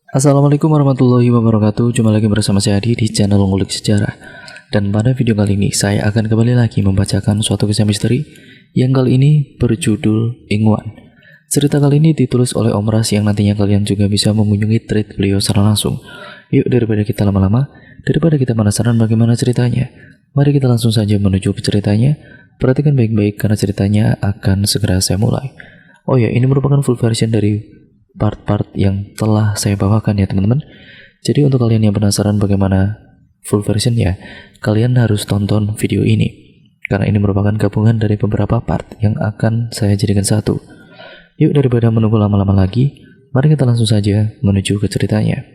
Assalamualaikum warahmatullahi wabarakatuh. Jumpa lagi bersama saya Adi di channel Ngulik Sejarah. Dan pada video kali ini saya akan kembali lagi membacakan suatu kisah misteri yang kali ini berjudul Ingwan. Cerita kali ini ditulis oleh Om Ras yang nantinya kalian juga bisa mengunjungi thread beliau secara langsung. Yuk, daripada kita lama-lama, daripada kita penasaran bagaimana ceritanya, mari kita langsung saja menuju ke ceritanya. Perhatikan baik-baik karena ceritanya akan segera saya mulai. Oh ya, ini merupakan full version dari part-part yang telah saya bawakan ya teman-teman. Jadi untuk kalian yang penasaran bagaimana full versionnya, kalian harus tonton video ini, karena ini merupakan gabungan dari beberapa part yang akan saya jadikan satu. Yuk, daripada menunggu lama-lama lagi, mari kita langsung saja menuju ke ceritanya.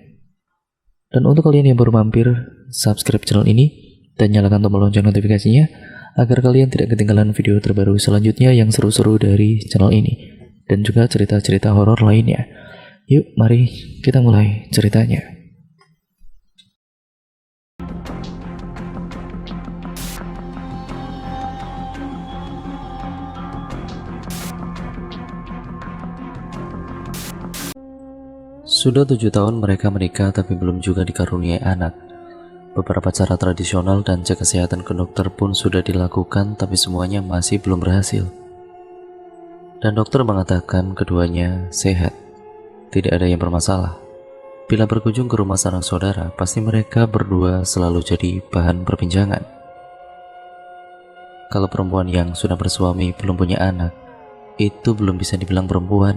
Dan untuk kalian yang baru mampir, subscribe channel ini dan nyalakan tombol lonceng notifikasinya agar kalian tidak ketinggalan video terbaru selanjutnya yang seru-seru dari channel ini dan juga cerita-cerita horor lainnya. Yuk, mari kita mulai ceritanya. Sudah 7 tahun mereka menikah tapi belum juga dikaruniai anak. Beberapa cara tradisional dan cek kesehatan ke dokter pun sudah dilakukan, tapi semuanya masih belum berhasil. Dan dokter mengatakan keduanya sehat, tidak ada yang bermasalah. Bila berkunjung ke rumah sanak saudara, pasti mereka berdua selalu jadi bahan perbincangan. Kalau perempuan yang sudah bersuami belum punya anak, itu belum bisa dibilang perempuan,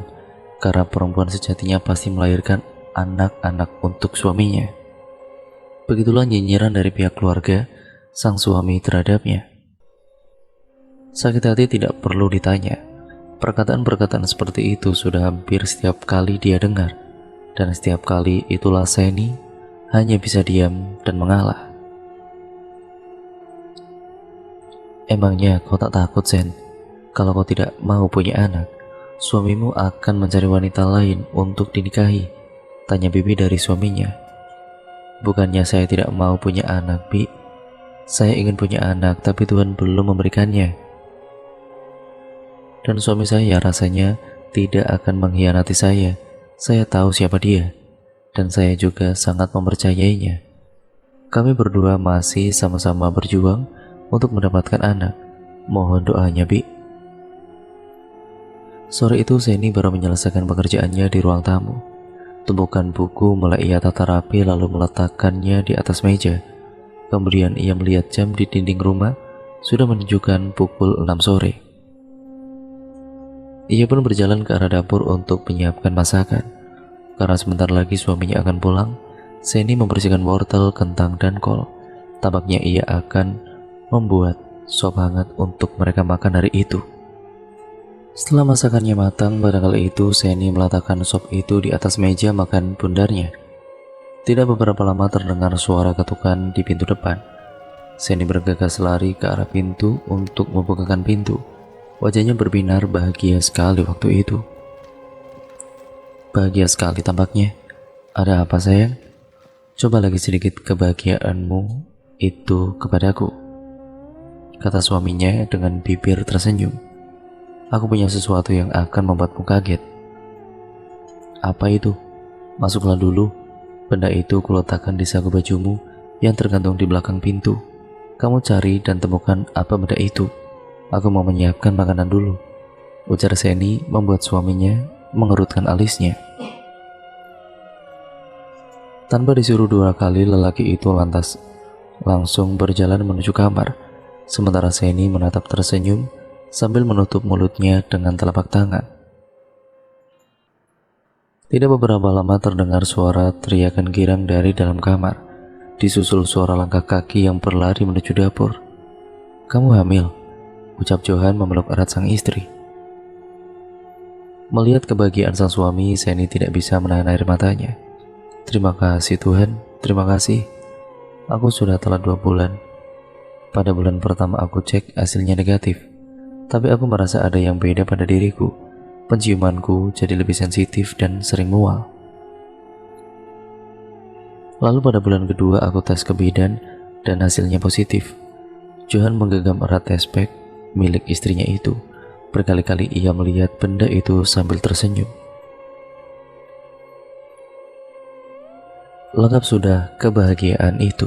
karena perempuan sejatinya pasti melahirkan anak-anak untuk suaminya. Begitulah nyinyiran dari pihak keluarga sang suami terhadapnya. Sakit hati tidak perlu ditanya. Perkataan-perkataan seperti itu sudah hampir setiap kali dia dengar, dan setiap kali itulah Seni hanya bisa diam dan mengalah. Emangnya kau tak takut, Sen? Kalau kau tidak mau punya anak, suamimu akan mencari wanita lain untuk dinikahi, tanya Bibi dari suaminya. Bukannya saya tidak mau punya anak, Bi. Saya ingin punya anak, tapi Tuhan belum memberikannya. Dan suami saya rasanya tidak akan mengkhianati saya. Saya tahu siapa dia, dan saya juga sangat mempercayainya. Kami berdua masih sama-sama berjuang untuk mendapatkan anak. Mohon doanya, Bi. Sore itu Seni baru menyelesaikan pekerjaannya di ruang tamu. Tumpukan buku mulai ia tata rapi lalu meletakkannya di atas meja. Kemudian ia melihat jam di dinding rumah, sudah menunjukkan pukul 6 sore. Ia pun berjalan ke arah dapur untuk menyiapkan masakan. Karena sebentar lagi suaminya akan pulang, Seni membersihkan wortel, kentang, dan kol. Tampaknya ia akan membuat sop hangat untuk mereka makan hari itu. Setelah masakannya matang, pada kali itu Seni meletakkan sop itu di atas meja makan bundarnya. Tidak beberapa lama terdengar suara ketukan di pintu depan. Seni bergegas lari ke arah pintu untuk membukakan pintu. Wajahnya berbinar bahagia sekali waktu itu. Bahagia sekali tampaknya. Ada apa, sayang? Coba lagi sedikit kebahagiaanmu itu kepadaku, kata suaminya dengan bibir tersenyum. Aku punya sesuatu yang akan membuatmu kaget. Apa itu? Masuklah dulu. Benda itu kuletakkan di saku bajumu yang tergantung di belakang pintu. Kamu cari dan temukan apa benda itu. Aku mau menyiapkan makanan dulu, ujar Seni membuat suaminya mengerutkan alisnya. Tanpa disuruh 2 kali, lelaki itu lantas langsung berjalan menuju kamar, sementara Seni menatap tersenyum sambil menutup mulutnya dengan telapak tangan. Tidak beberapa lama terdengar suara teriakan girang dari dalam kamar, disusul suara langkah kaki yang berlari menuju dapur. Kamu hamil? Ucap Johan memeluk erat sang istri. Melihat kebahagiaan sang suami, Seni tidak bisa menahan air matanya. Terima kasih Tuhan, terima kasih. Aku sudah telat 2 bulan. Pada bulan pertama aku cek hasilnya negatif, tapi aku merasa ada yang beda pada diriku. Penciumanku jadi lebih sensitif dan sering mual. Lalu pada bulan kedua aku tes ke bidan dan hasilnya positif. Johan menggenggam erat tes pack milik istrinya itu. Berkali-kali ia melihat benda itu sambil tersenyum. Lengkap sudah kebahagiaan itu.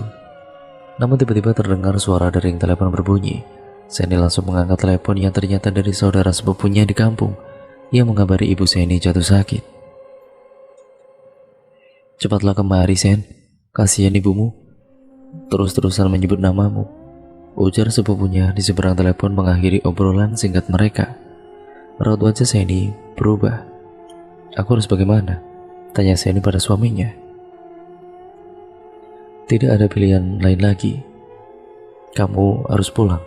Namun tiba-tiba terdengar suara dering telepon berbunyi. Seni langsung mengangkat telepon yang ternyata dari saudara sepupunya di kampung yang mengabari ibu Seni jatuh sakit. "Cepatlah kemari, Sen. Kasihan ibumu. Terus-terusan menyebut namamu," ujar sepupunya di seberang telepon mengakhiri obrolan singkat mereka. Raut wajah Seni berubah. "Aku harus bagaimana?" tanya Seni pada suaminya. "Tidak ada pilihan lain lagi. Kamu harus pulang."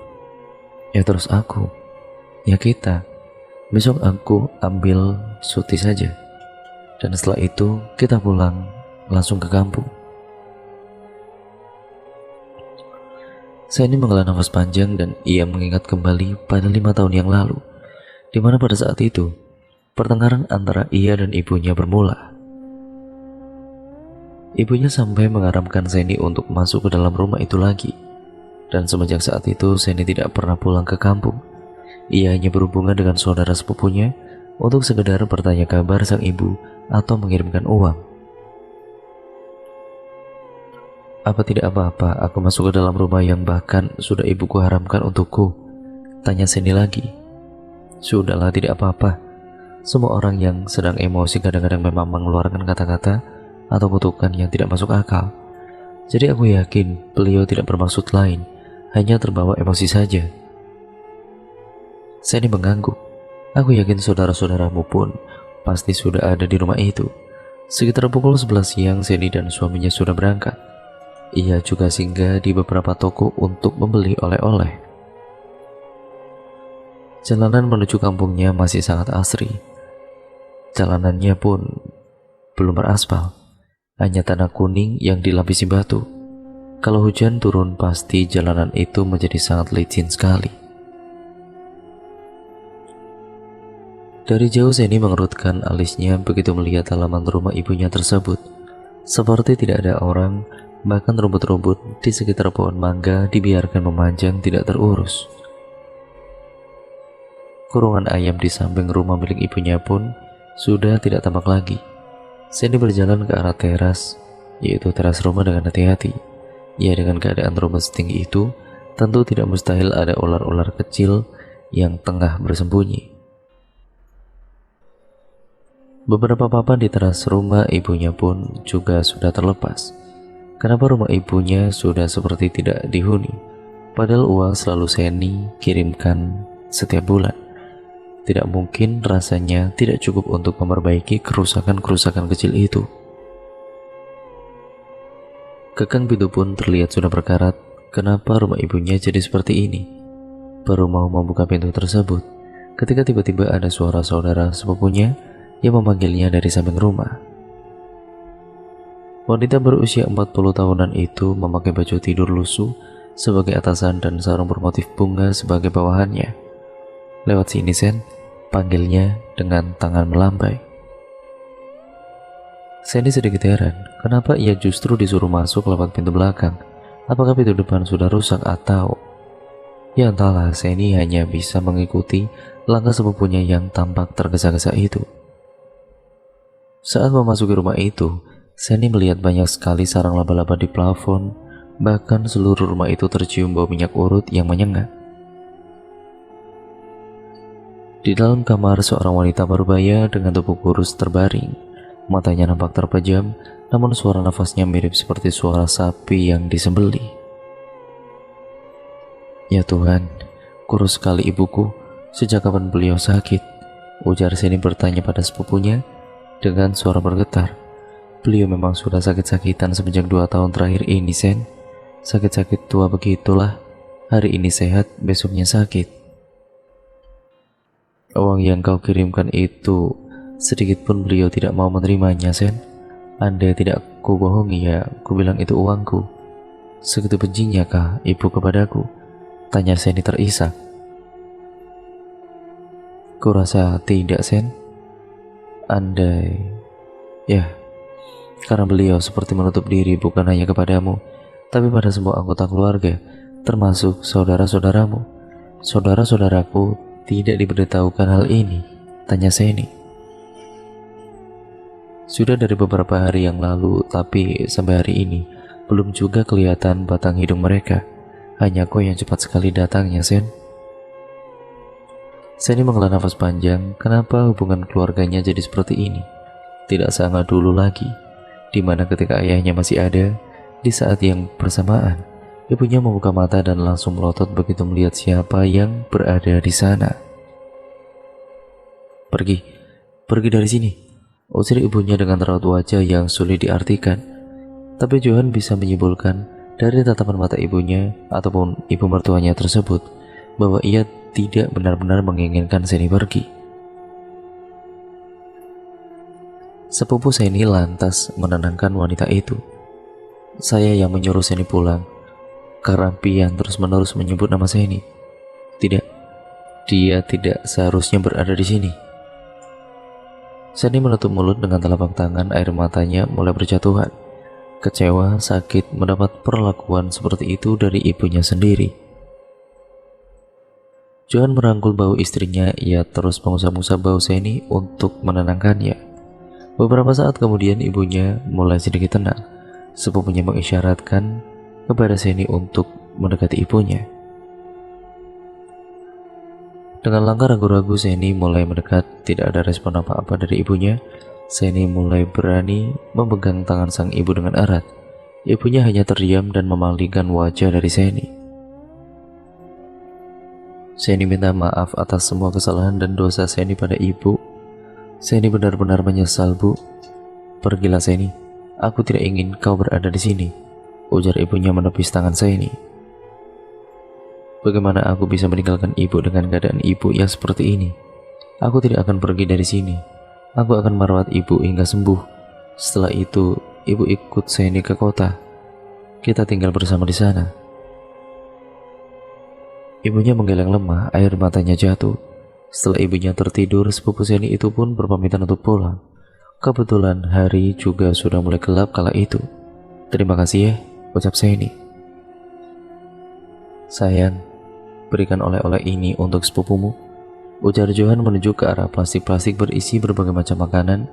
"Ya terus aku?" "Ya kita. Besok aku ambil cuti saja. Dan setelah itu kita pulang langsung ke kampung." Seni menghela nafas panjang dan ia mengingat kembali pada 5 tahun yang lalu, di mana pada saat itu pertengkaran antara ia dan ibunya bermula. Ibunya sampai mengaramkan Seni untuk masuk ke dalam rumah itu lagi. Dan semenjak saat itu Seni tidak pernah pulang ke kampung. Ia hanya berhubungan dengan saudara sepupunya untuk sekedar bertanya kabar sang ibu atau mengirimkan uang. "Apa tidak apa-apa aku masuk ke dalam rumah yang bahkan sudah ibuku haramkan untukku?" tanya Seni lagi. "Sudahlah, tidak apa-apa. Semua orang yang sedang emosi kadang-kadang memang mengeluarkan kata-kata atau kutukan yang tidak masuk akal. Jadi aku yakin beliau tidak bermaksud lain, hanya terbawa emosi saja." Seni mengangguk. "Aku yakin saudara-saudaramu pun pasti sudah ada di rumah itu." Sekitar pukul 11 siang Seni dan suaminya sudah berangkat. Ia juga singgah di beberapa toko untuk membeli oleh-oleh. Jalanan menuju kampungnya masih sangat asri. Jalanannya pun belum beraspal, hanya tanah kuning yang dilapisi batu. Kalau hujan turun pasti jalanan itu menjadi sangat licin sekali. Dari jauh Seni mengerutkan alisnya begitu melihat halaman rumah ibunya tersebut. Seperti tidak ada orang, bahkan rumput-rumput di sekitar pohon mangga dibiarkan memanjang tidak terurus. Kurungan ayam di samping rumah milik ibunya pun sudah tidak tampak lagi. Seni berjalan ke arah teras, yaitu teras rumah dengan hati-hati. Ya, dengan keadaan rumah setinggi itu, tentu tidak mustahil ada ular-ular kecil yang tengah bersembunyi. Beberapa papan di teras rumah ibunya pun juga sudah terlepas. Kenapa rumah ibunya sudah seperti tidak dihuni, padahal uang selalu Seni kirimkan setiap bulan. Tidak mungkin rasanya tidak cukup untuk memperbaiki kerusakan-kerusakan kecil itu. Gagang pintu pun terlihat sudah berkarat. Kenapa rumah ibunya jadi seperti ini? Baru mau membuka pintu tersebut, ketika tiba-tiba ada suara saudara sepupunya yang memanggilnya dari samping rumah. Wanita berusia 40 tahunan itu memakai baju tidur lusuh sebagai atasan dan sarung bermotif bunga sebagai bawahannya. "Lewat sini, Sen," panggilnya dengan tangan melambai. Seni sedikit heran, kenapa ia justru disuruh masuk lewat pintu belakang? Apakah pintu depan sudah rusak atau... Ya entahlah, Seni hanya bisa mengikuti langkah sepupunya yang tampak tergesa-gesa itu. Saat memasuki rumah itu, Seni melihat banyak sekali sarang laba-laba di plafon, bahkan seluruh rumah itu tercium bau minyak urut yang menyengat. Di dalam kamar seorang wanita parubaya dengan tubuh kurus terbaring, matanya nampak terpejam, namun suara nafasnya mirip seperti suara sapi yang disembelih. "Ya Tuhan, kurus sekali ibuku, sejak kapan beliau sakit?" ujar Seni bertanya pada sepupunya dengan suara bergetar. "Beliau memang sudah sakit-sakitan semenjak 2 tahun terakhir ini, Sen. Sakit-sakit tua begitulah. Hari ini sehat, besoknya sakit. Uang yang kau kirimkan itu, sedikit pun beliau tidak mau menerimanya, Sen. Andai tidak ku bohongi ya, ku bilang itu uangku. Segitu bencinya kah ibu kepadaku?" tanya Seni terisak. "Kurasa tidak, Sen. Andai... ya, karena beliau seperti menutup diri bukan hanya kepadamu, tapi pada semua anggota keluarga, termasuk saudara-saudaramu. Saudara-saudaraku tidak diberitahukan hal ini," tanya Seni. Sudah dari beberapa hari yang lalu, tapi sampai hari ini belum juga kelihatan batang hidung mereka. Hanya kau yang cepat sekali datangnya, Sen. Seni menghela nafas panjang. Kenapa hubungan keluarganya jadi seperti ini? Tidak sangat dulu lagi, di mana ketika ayahnya masih ada, di saat yang bersamaan, ibunya membuka mata dan langsung melotot begitu melihat siapa yang berada di sana. Pergi, pergi dari sini, usir ibunya dengan raut wajah yang sulit diartikan. Tapi Johan bisa menyimpulkan dari tatapan mata ibunya ataupun ibu mertuanya tersebut bahwa ia tidak benar-benar menginginkan Seni pergi. Sepupu Seni lantas menenangkan wanita itu. Saya yang menyuruh Seni pulang karena Pian terus-menerus menyebut nama Seni. Tidak, dia tidak seharusnya berada di sini. Seni menutup mulut dengan telapak tangan, air matanya mulai berjatuhan. Kecewa, sakit mendapat perlakuan seperti itu dari ibunya sendiri. Johan merangkul bahu istrinya, ia terus mengusap-usap bahu Seni untuk menenangkannya. Beberapa saat kemudian ibunya mulai sedikit tenang. Sepupunya mengisyaratkan kepada Seni untuk mendekati ibunya. Dengan langkah ragu-ragu Seni mulai mendekat. Tidak ada respon apa-apa dari ibunya. Seni mulai berani memegang tangan sang ibu dengan erat. Ibunya hanya terdiam dan memalingkan wajah dari Seni. Seni minta maaf atas semua kesalahan dan dosa Seni pada ibu. Seni benar-benar menyesal, Bu. Pergilah Seni, aku tidak ingin kau berada di sini, ujar ibunya menepis tangan Seni. Bagaimana aku bisa meninggalkan ibu dengan keadaan ibu yang seperti ini? Aku tidak akan pergi dari sini. Aku akan merawat ibu hingga sembuh. Setelah itu, ibu ikut Seni ke kota. Kita tinggal bersama di sana. Ibunya menggeleng lemah, air matanya jatuh. Setelah ibunya tertidur, sepupu Seni itu pun berpamitan untuk pulang. Kebetulan hari juga sudah mulai gelap kala itu. Terima kasih ya, ucap Seni. Sayang, berikan oleh-oleh ini untuk sepupumu, ujar Johan menunjuk ke arah plastik-plastik berisi berbagai macam makanan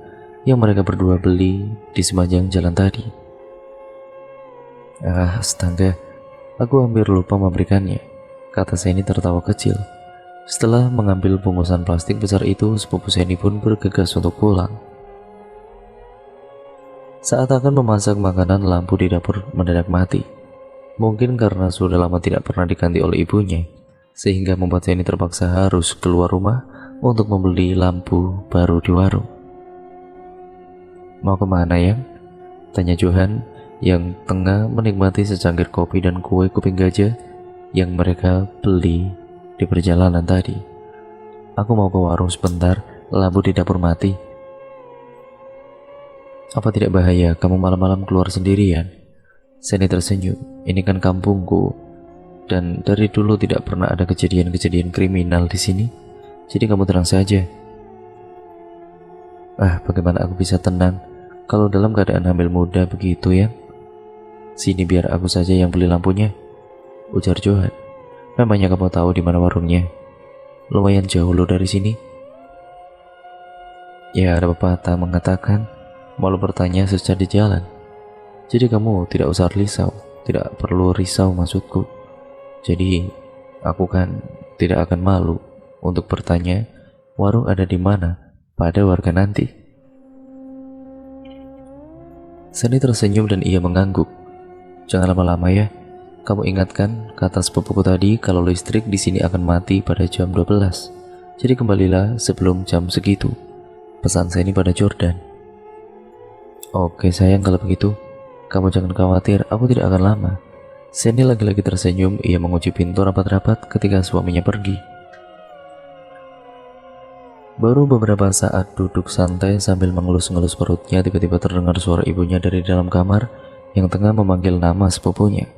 yang mereka berdua beli di sepanjang jalan tadi. Astaga, aku hampir lupa memberikannya, kata Seni tertawa kecil. Setelah mengambil bungkusan plastik besar itu, sepupu Seni pun bergegas untuk pulang. Saat akan memasak makanan, lampu di dapur mendadak mati. Mungkin karena sudah lama tidak pernah diganti oleh ibunya, sehingga membuat Seni terpaksa harus keluar rumah untuk membeli lampu baru di warung. Mau kemana ya? Tanya Johan yang tengah menikmati secangkir kopi dan kue kuping gajah yang mereka beli di perjalanan tadi. Aku mau ke warung sebentar, lampu di dapur mati. Apa tidak bahaya kamu malam-malam keluar sendirian? Seni tersenyum. Ini kan kampungku, dan dari dulu tidak pernah ada kejadian-kejadian kriminal di sini. Jadi kamu tenang saja. Bagaimana aku bisa tenang kalau dalam keadaan hamil muda begitu ya? Sini biar aku saja yang beli lampunya, ujar Johan. Memangnya kamu tahu di mana warungnya? Lumayan jauh loh dari sini. Ya, ada pepatah mengatakan malu bertanya sesat di jalan. Jadi kamu tidak usah risau, tidak perlu risau maksudku. Jadi aku kan tidak akan malu untuk bertanya warung ada di mana pada warga nanti. Seni tersenyum dan ia mengangguk. Jangan lama-lama ya. Kamu ingatkan kata sepupuku tadi kalau listrik di sini akan mati pada jam 12. Jadi kembalilah sebelum jam segitu, pesan Seni pada Jordan. Oke sayang, kalau begitu kamu jangan khawatir, aku tidak akan lama. Seni lagi-lagi tersenyum, ia mengunci pintu rapat-rapat ketika suaminya pergi. Baru beberapa saat duduk santai sambil mengelus-ngelus perutnya, tiba-tiba terdengar suara ibunya dari dalam kamar yang tengah memanggil nama sepupunya.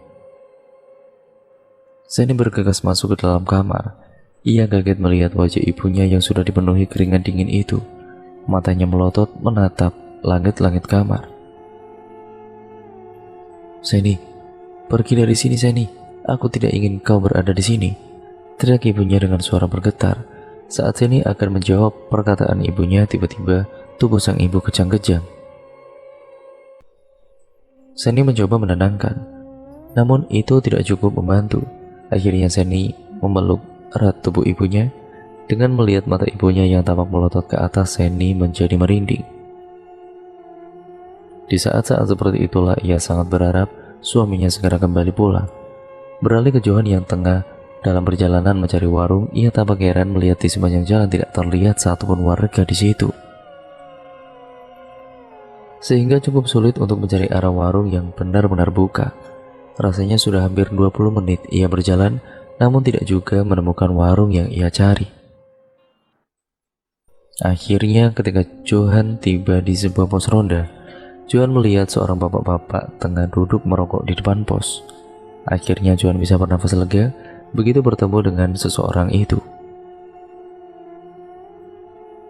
Seni bergegas masuk ke dalam kamar. Ia kaget melihat wajah ibunya yang sudah dipenuhi keringat dingin itu. Matanya melotot menatap langit-langit kamar. Seni, pergi dari sini Seni. Aku tidak ingin kau berada di sini, teriak ibunya dengan suara bergetar. Saat Seni akan menjawab perkataan ibunya, tiba-tiba tubuh sang ibu kejang-kejang. Seni mencoba menenangkan, namun itu tidak cukup membantu. Akhirnya Seni memeluk erat tubuh ibunya. Dengan melihat mata ibunya yang tampak melotot ke atas, Seni menjadi merinding. Di saat-saat seperti itulah ia sangat berharap suaminya segera kembali pulang. Beralih ke Johan yang tengah dalam perjalanan mencari warung, ia tampak heran melihat di sepanjang jalan tidak terlihat satupun warga di situ. Sehingga cukup sulit untuk mencari arah warung yang benar-benar buka. Rasanya sudah hampir 20 menit ia berjalan, namun tidak juga menemukan warung yang ia cari. Akhirnya ketika Johan tiba di sebuah pos ronda, Johan melihat seorang bapak-bapak tengah duduk merokok di depan pos. Akhirnya Johan bisa bernafas lega begitu bertemu dengan seseorang itu.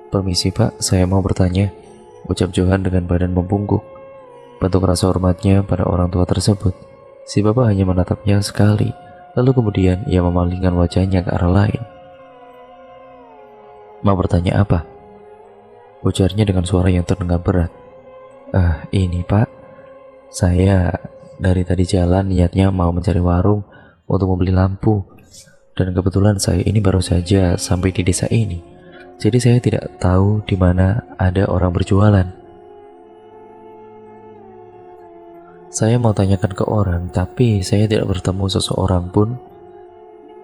"Permisi Pak, saya mau bertanya," ucap Johan dengan badan membungkuk. Bentuk rasa hormatnya pada orang tua tersebut, si bapak hanya menatapnya sekali, lalu kemudian ia memalingkan wajahnya ke arah lain. "Mau bertanya apa?" ujarnya dengan suara yang terdengar berat. Ini Pak, saya dari tadi jalan niatnya mau mencari warung untuk membeli lampu. Dan kebetulan saya ini baru saja sampai di desa ini. Jadi saya tidak tahu di mana ada orang berjualan. Saya mau tanyakan ke orang, tapi saya tidak bertemu seseorang pun.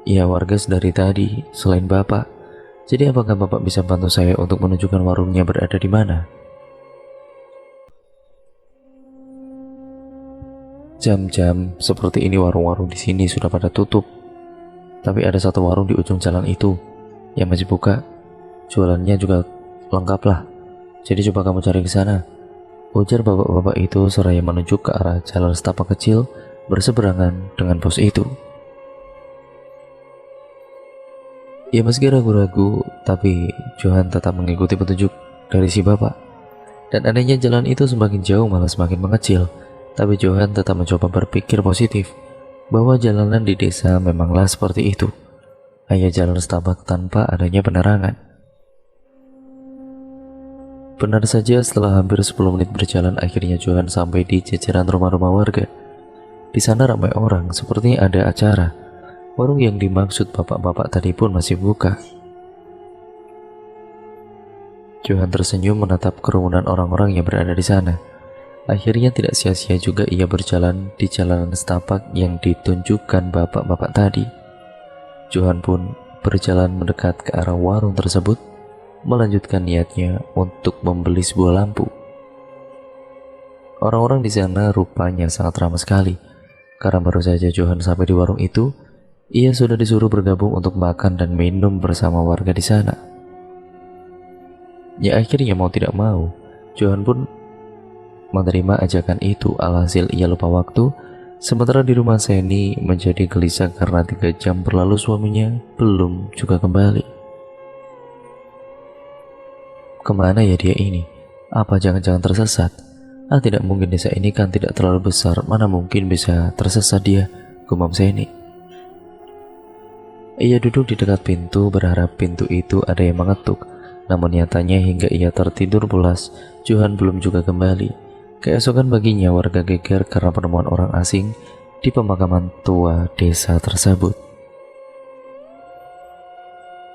Ya, warga dari tadi selain Bapak. Jadi apakah Bapak bisa bantu saya untuk menunjukkan warungnya berada di mana? Jam-jam seperti ini warung-warung di sini sudah pada tutup. Tapi ada satu warung di ujung jalan itu yang masih buka. Jualannya juga lengkap lah. Jadi coba kamu cari ke sana, ujar bapak-bapak itu seraya menunjuk ke arah jalan setapak kecil berseberangan dengan pos itu. Ya meski ragu-ragu, tapi Johan tetap mengikuti petunjuk dari si bapak. Dan anehnya jalan itu semakin jauh malah semakin mengecil. Tapi Johan tetap mencoba berpikir positif bahwa jalanan di desa memanglah seperti itu, hanya jalan setapak tanpa adanya penerangan. Benar saja setelah hampir 10 menit berjalan, akhirnya Johan sampai di jajaran rumah-rumah warga. Di sana ramai orang, sepertinya ada acara. Warung yang dimaksud bapak-bapak tadi pun masih buka. Johan tersenyum menatap kerumunan orang-orang yang berada di sana. Akhirnya tidak sia-sia juga ia berjalan di jalanan setapak yang ditunjukkan bapak-bapak tadi. Johan pun berjalan mendekat ke arah warung tersebut, melanjutkan niatnya untuk membeli sebuah lampu. Orang-orang di sana rupanya sangat ramai sekali. Karena baru saja Johan sampai di warung itu, ia sudah disuruh bergabung untuk makan dan minum bersama warga di sana. Ya akhirnya mau tidak mau, Johan pun menerima ajakan itu. Alhasil ia lupa waktu. Sementara di rumah Seni menjadi gelisah karena 3 jam berlalu suaminya belum juga kembali. Kemana ya dia ini? Apa jangan-jangan tersesat? Tidak mungkin, desa ini kan tidak terlalu besar, mana mungkin bisa tersesat dia, gumam Seni. Ia duduk di dekat pintu berharap pintu itu ada yang mengetuk. Namun nyatanya hingga ia tertidur pulas, Johan belum juga kembali. Keesokan paginya warga geger karena penemuan orang asing di pemakaman tua desa tersebut.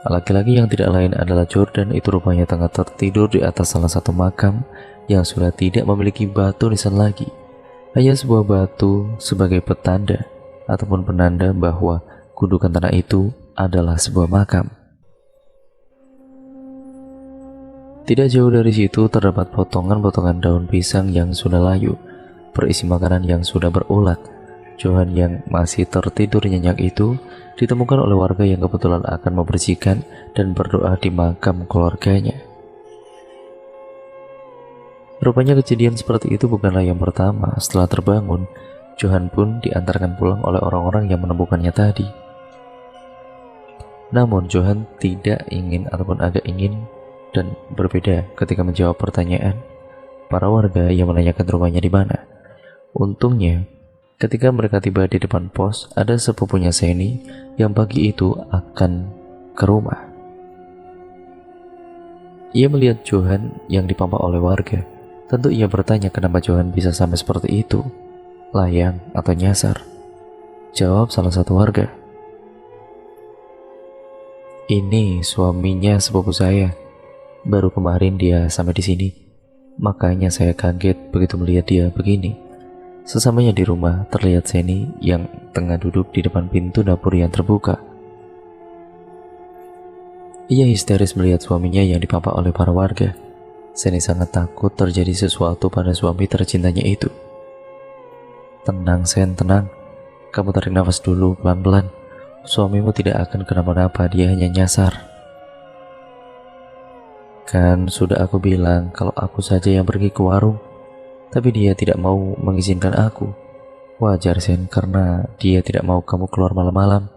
Laki-laki yang tidak lain adalah Jordan itu rupanya tengah tertidur di atas salah satu makam yang sudah tidak memiliki batu nisan lagi. Hanya sebuah batu sebagai petanda ataupun penanda bahwa gundukan tanah itu adalah sebuah makam. Tidak jauh dari situ terdapat potongan-potongan daun pisang yang sudah layu, berisi makanan yang sudah berulat. Johan yang masih tertidur nyenyak itu ditemukan oleh warga yang kebetulan akan membersihkan dan berdoa di makam keluarganya. Rupanya kejadian seperti itu bukanlah yang pertama. Setelah terbangun, Johan pun diantarkan pulang oleh orang-orang yang menemukannya tadi. Namun Johan tidak ingin ataupun agak ingin dan berbeda ketika menjawab pertanyaan para warga yang menanyakan rumahnya di mana. Untungnya, ketika mereka tiba di depan pos, ada sepupunya Seni yang pagi itu akan ke rumah. Ia melihat Johan yang dipampak oleh warga. Tentu ia bertanya kenapa Johan bisa sampai seperti itu. layang, atau nyasar? Jawab salah satu warga. Ini suaminya sepupu saya. Baru kemarin dia sampai di sini. Makanya saya kaget begitu melihat dia begini. Sesamanya di rumah, terlihat Seni yang tengah duduk di depan pintu dapur yang terbuka. Ia histeris melihat suaminya yang dipapa oleh para warga. Seni sangat takut terjadi sesuatu pada suami tercintanya itu. Tenang Sen, tenang. Kamu tarik nafas dulu pelan-pelan. Suamimu tidak akan kenapa-napa, dia hanya nyasar. Kan sudah aku bilang kalau aku saja yang pergi ke warung. Tapi dia tidak mau mengizinkan aku. Wajar Sen, karena dia tidak mau kamu keluar malam-malam.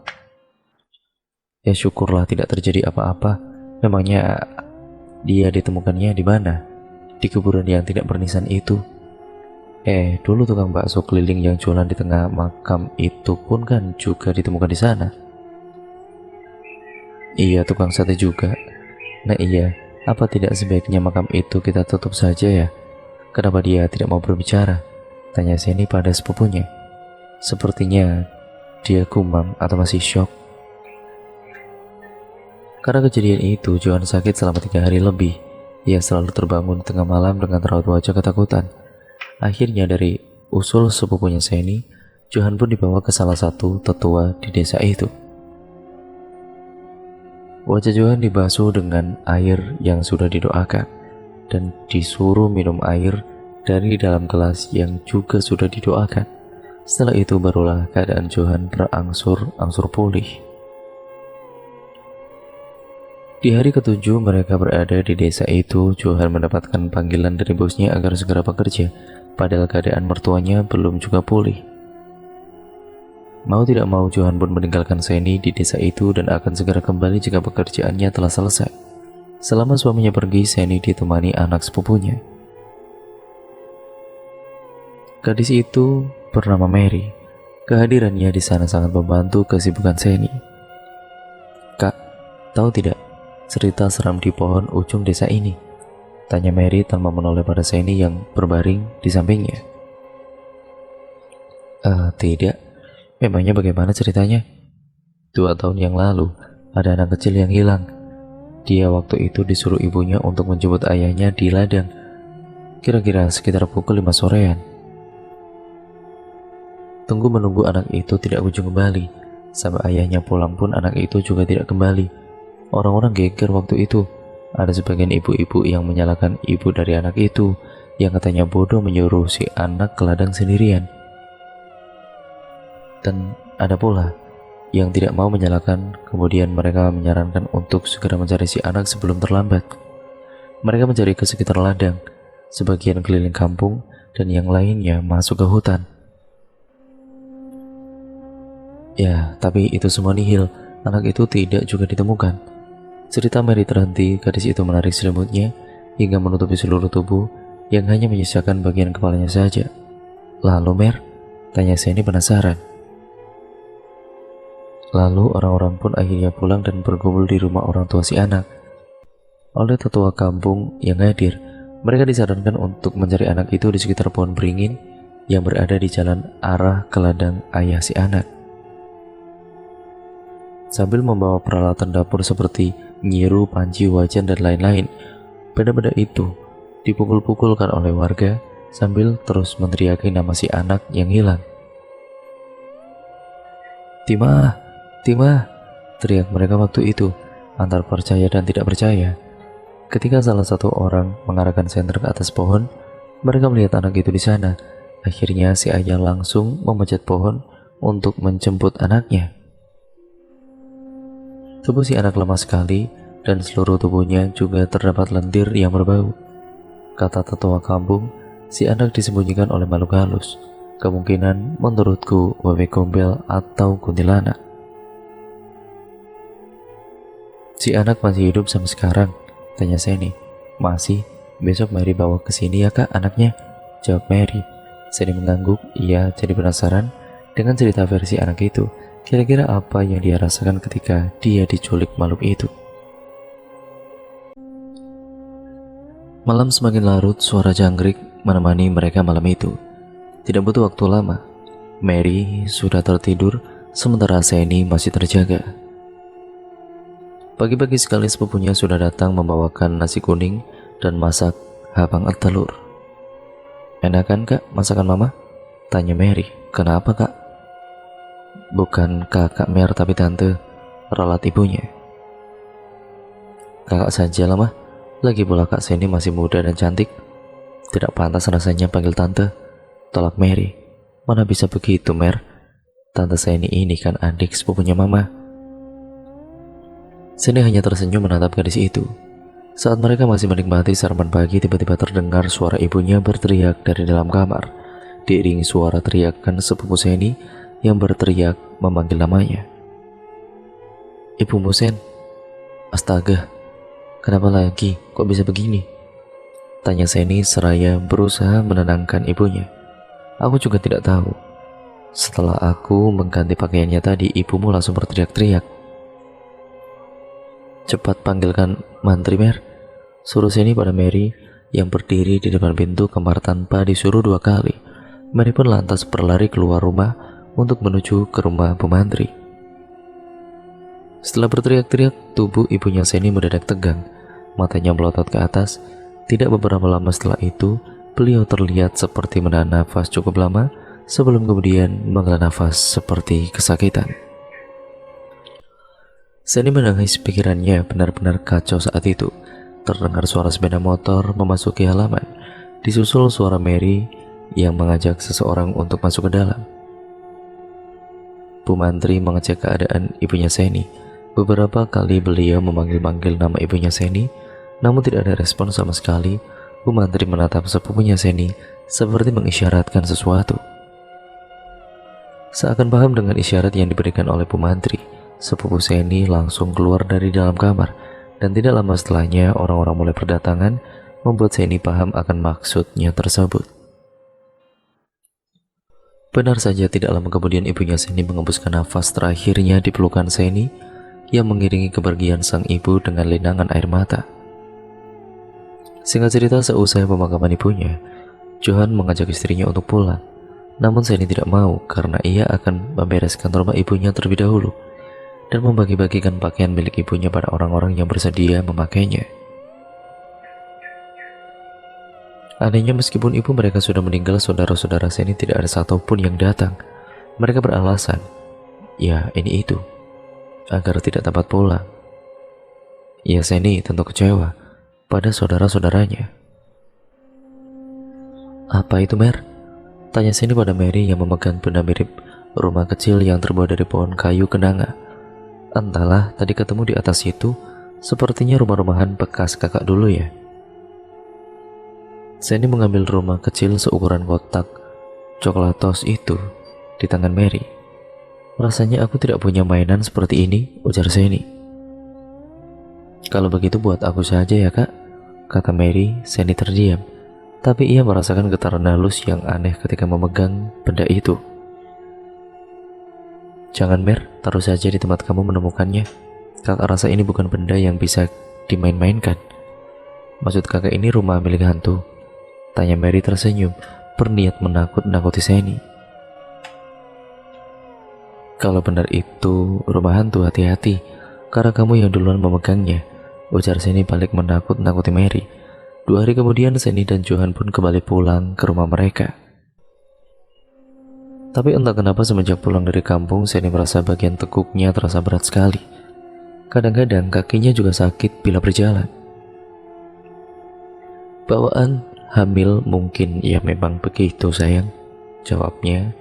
Ya syukurlah tidak terjadi apa-apa. Memangnya dia ditemukannya di mana? Di kuburan yang tidak bernisan itu. Dulu tukang bakso keliling yang jualan di tengah makam itu pun kan juga ditemukan di sana. Iya, tukang sate juga. Nah iya, apa tidak sebaiknya makam itu kita tutup saja ya? Kenapa dia tidak mau berbicara? Tanya Seni pada sepupunya. Sepertinya dia gumam atau masih syok. Karena kejadian itu, Johan sakit selama 3 hari lebih. Ia selalu terbangun tengah malam dengan raut wajah ketakutan. Akhirnya dari usul sepupunya Seni, Johan pun dibawa ke salah satu tetua di desa itu. Wajah Johan dibasuh dengan air yang sudah didoakan dan disuruh minum air dari dalam gelas yang juga sudah didoakan. Setelah itu barulah keadaan Johan berangsur-angsur pulih. Di hari ke-7 mereka berada di desa itu, Johan mendapatkan panggilan dari bosnya agar segera bekerja, padahal keadaan mertuanya belum juga pulih. Mau tidak mau Johan pun meninggalkan Seni di desa itu dan akan segera kembali jika pekerjaannya telah selesai. Selama suaminya pergi, Seni ditemani anak sepupunya. Gadis itu bernama Mary. Kehadirannya di sana sangat membantu kesibukan Seni. Kak, tahu tidak cerita seram di pohon ujung desa ini? Tanya Mary tanpa menoleh pada Seni yang berbaring di sampingnya. Tidak. Memangnya bagaimana ceritanya? 2 tahun yang lalu, ada anak kecil yang hilang. Dia waktu itu disuruh ibunya untuk menjemput ayahnya di ladang. Kira-kira sekitar pukul 5 sorean. Tunggu menunggu anak itu tidak kunjung kembali. Sampai ayahnya pulang pun anak itu juga tidak kembali. Orang-orang geger waktu itu. Ada sebagian ibu-ibu yang menyalahkan ibu dari anak itu, yang katanya bodoh menyuruh si anak ke ladang sendirian. Dan ada pula yang tidak mau menyalahkan, kemudian mereka menyarankan untuk segera mencari si anak sebelum terlambat. Mereka mencari ke sekitar ladang, sebagian keliling kampung, dan yang lainnya masuk ke hutan. Ya, tapi itu semua nihil, anak itu tidak juga ditemukan. Cerita Mary terhenti, gadis itu menarik selimutnya hingga menutupi seluruh tubuh yang hanya menyisakan bagian kepalanya saja. Lalu Mer? Tanya Seni penasaran. Lalu orang-orang pun akhirnya pulang dan berkumpul di rumah orang tua si anak. Oleh tetua kampung yang hadir, mereka disarankan untuk mencari anak itu di sekitar pohon beringin yang berada di jalan arah ke ladang ayah si anak. Sambil membawa peralatan dapur seperti nyiru, panci, wajan, dan lain-lain, benda-benda itu dipukul-pukulkan oleh warga sambil terus meneriaki nama si anak yang hilang. Timah! Timah! Teriak mereka waktu itu, antara percaya dan tidak percaya. Ketika salah satu orang mengarahkan senter ke atas pohon, mereka melihat anak itu di sana. Akhirnya si ayah langsung memanjat pohon untuk menjemput anaknya. Tubuh si anak lemah sekali dan seluruh tubuhnya juga terdapat lendir yang berbau. Kata tetua kampung, si anak disembunyikan oleh makhluk halus. Kemungkinan menurutku wewe gombel atau kuntilanak. Si anak masih hidup sampai sekarang? Tanya Seni. Masih. Besok Mary bawa ke sini ya kak anaknya, jawab Mary. Seni mengangguk. Ia jadi penasaran dengan cerita versi anak itu. Kira-kira apa yang dia rasakan ketika dia diculik makhluk itu. Malam semakin larut, suara jangkrik menemani mereka malam itu. Tidak butuh waktu lama, Mary sudah tertidur sementara Seni masih terjaga. Pagi-pagi sekali sepupunya sudah datang membawakan nasi kuning dan masak habang telur. "Enak kan kak masakan mama?" tanya Mary. "Kenapa kak?" "Bukan kakak Mer tapi tante," ralat ibunya. "Kakak saja lah mah, lagi pula kak Seni masih muda dan cantik. Tidak pantas rasanya panggil tante," tolak Mary. "Mana bisa begitu Mer, tante Seni ini kan adik sepupunya mama." Seni hanya tersenyum menatap gadis itu. Saat mereka masih menikmati sarapan pagi, tiba-tiba terdengar suara ibunya berteriak dari dalam kamar, diiringi suara teriakan sepupu Seni yang berteriak memanggil namanya. "Ibu Musen." "Astaga, kenapa lagi? Kok bisa begini?" tanya Seni seraya berusaha menenangkan ibunya. "Aku juga tidak tahu. Setelah aku mengganti pakaiannya tadi, ibumu langsung berteriak-teriak." "Cepat panggilkan mantri Mer," suruh Seni pada Mary yang berdiri di depan pintu kamar tanpa disuruh 2 kali. Mary pun lantas berlari keluar rumah untuk menuju ke rumah Bu Mantri. Setelah berteriak-teriak, tubuh ibunya Seni mendadak tegang, matanya melotot ke atas. Tidak beberapa lama setelah itu, beliau terlihat seperti menahan nafas cukup lama sebelum kemudian menghela nafas seperti kesakitan. Seni menangis, pikirannya benar-benar kacau saat itu. Terdengar suara sepeda motor memasuki halaman, disusul suara Mary yang mengajak seseorang untuk masuk ke dalam. Bu Mantri mengecek keadaan ibunya Seni. Beberapa kali beliau memanggil-manggil nama ibunya Seni, namun tidak ada respon sama sekali. Bu Mantri menatap sepupunya Seni seperti mengisyaratkan sesuatu. Seakan paham dengan isyarat yang diberikan oleh Bu Mantri, sepupu Seni langsung keluar dari dalam kamar, dan tidak lama setelahnya orang-orang mulai berdatangan, membuat Seni paham akan maksudnya tersebut. Benar saja, tidak lama kemudian ibunya Seni mengembuskan nafas terakhirnya di pelukan Seni yang mengiringi kepergian sang ibu dengan linangan air mata. Singkat cerita, seusai pemakaman ibunya, Johan mengajak istrinya untuk pulang. Namun Seni tidak mau karena ia akan membereskan rumah ibunya terlebih dahulu dan membagi-bagikan pakaian milik ibunya pada orang-orang yang bersedia memakainya. Anehnya, meskipun ibu mereka sudah meninggal, saudara-saudara Seni tidak ada satupun yang datang. Mereka beralasan, ya ini itu, agar tidak dapat pulang. Ya, Seni tentu kecewa pada saudara-saudaranya. "Apa itu Mer?" tanya Seni pada Mary yang memegang benda mirip rumah kecil yang terbuat dari pohon kayu kenanga. "Entahlah, tadi ketemu di atas itu, sepertinya rumah-rumahan bekas kakak dulu ya." Seni mengambil rumah kecil seukuran kotak coklatos itu di tangan Mary. "Rasanya aku tidak punya mainan seperti ini," ujar Seni. "Kalau begitu buat aku saja ya kak," kata Mary. Seni terdiam, tapi ia merasakan getaran halus yang aneh ketika memegang benda itu. "Jangan Mer, taruh saja di tempat kamu menemukannya. Kakak rasa ini bukan benda yang bisa dimain-mainkan." "Maksud kakak ini rumah milik hantu?" tanya Mary tersenyum, berniat menakut-nakuti Seni. "Kalau benar itu rumah hantu, hati-hati, karena kamu yang duluan memegangnya," ujar Seni balik menakut-nakuti Mary. 2 hari kemudian, Seni dan Johan pun kembali pulang ke rumah mereka. Tapi entah kenapa semenjak pulang dari kampung, Seni merasa bagian tekuknya terasa berat sekali. Kadang-kadang kakinya juga sakit bila berjalan. "Bawaan hamil mungkin." "Ya memang begitu sayang," jawabnya